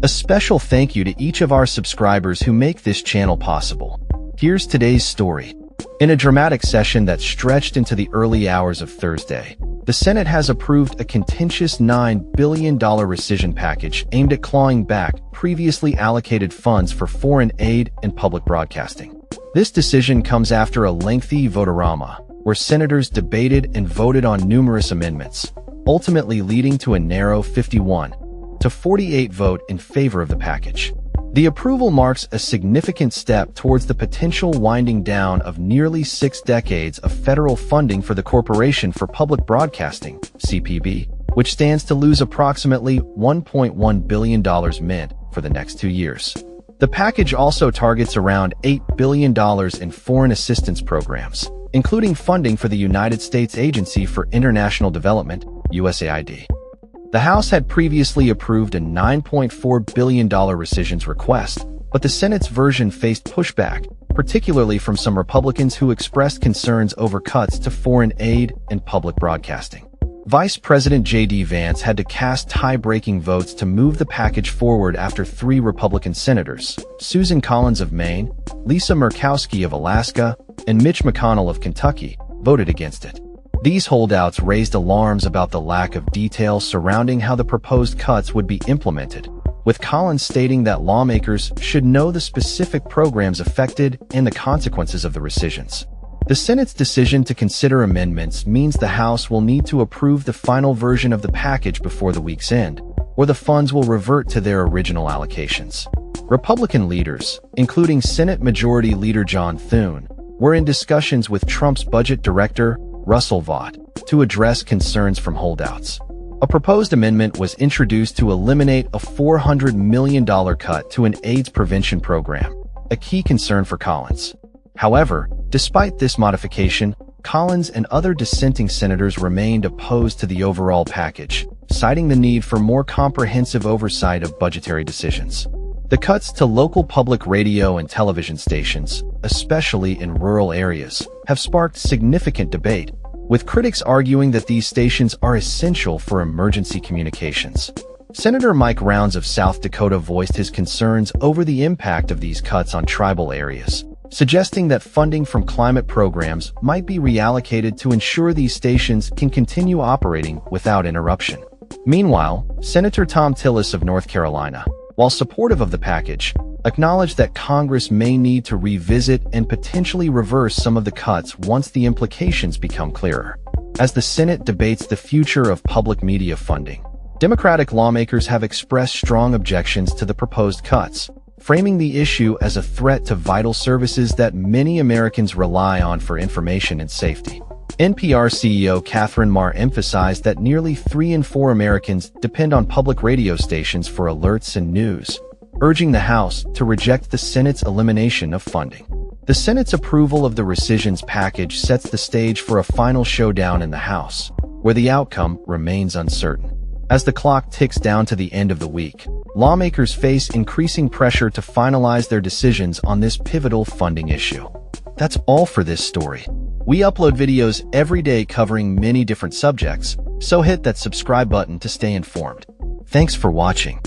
A special thank you to each of our subscribers who make this channel possible. Here's today's story. In a dramatic session that stretched into the early hours of Thursday, the Senate has approved a contentious $9 billion rescission package aimed at clawing back previously allocated funds for foreign aid and public broadcasting. This decision comes after a lengthy votorama, where senators debated and voted on numerous amendments, ultimately leading to a narrow 51-48 vote in favor of the package. The approval marks a significant step towards the potential winding down of nearly 6 decades of federal funding for the Corporation for Public Broadcasting, CPB, which stands to lose approximately $1.1 billion mint for the next 2 years. The package also targets around $8 billion in foreign assistance programs, including funding for the United States Agency for International Development, USAID. The House had previously approved a $9.4 billion rescissions request, but the Senate's version faced pushback, particularly from some Republicans who expressed concerns over cuts to foreign aid and public broadcasting. Vice President J.D. Vance had to cast tie-breaking votes to move the package forward after 3 Republican senators, Susan Collins of Maine, Lisa Murkowski of Alaska, and Mitch McConnell of Kentucky, voted against it. These holdouts raised alarms about the lack of detail surrounding how the proposed cuts would be implemented, with Collins stating that lawmakers should know the specific programs affected and the consequences of the rescissions. The Senate's decision to consider amendments means the House will need to approve the final version of the package before the week's end, or the funds will revert to their original allocations. Republican leaders, including Senate Majority Leader John Thune, were in discussions with Trump's budget director, Russell Vought, to address concerns from holdouts. A proposed amendment was introduced to eliminate a $400 million cut to an AIDS prevention program, a key concern for Collins. However, despite this modification, Collins and other dissenting senators remained opposed to the overall package, citing the need for more comprehensive oversight of budgetary decisions. The cuts to local public radio and television stations, especially in rural areas, have sparked significant debate, with critics arguing that these stations are essential for emergency communications. Senator Mike Rounds of South Dakota voiced his concerns over the impact of these cuts on tribal areas, suggesting that funding from climate programs might be reallocated to ensure these stations can continue operating without interruption. Meanwhile, Senator Thom Tillis of North Carolina, while supportive of the package, acknowledged that Congress may need to revisit and potentially reverse some of the cuts once the implications become clearer. As the Senate debates the future of public media funding, Democratic lawmakers have expressed strong objections to the proposed cuts, framing the issue as a threat to vital services that many Americans rely on for information and safety. NPR CEO Catherine Maher emphasized that nearly 3 in 4 Americans depend on public radio stations for alerts and news, urging the House to reject the Senate's elimination of funding. The Senate's approval of the rescissions package sets the stage for a final showdown in the House, where the outcome remains uncertain. As the clock ticks down to the end of the week, lawmakers face increasing pressure to finalize their decisions on this pivotal funding issue. That's all for this story. We upload videos every day covering many different subjects, so hit that subscribe button to stay informed. Thanks for watching.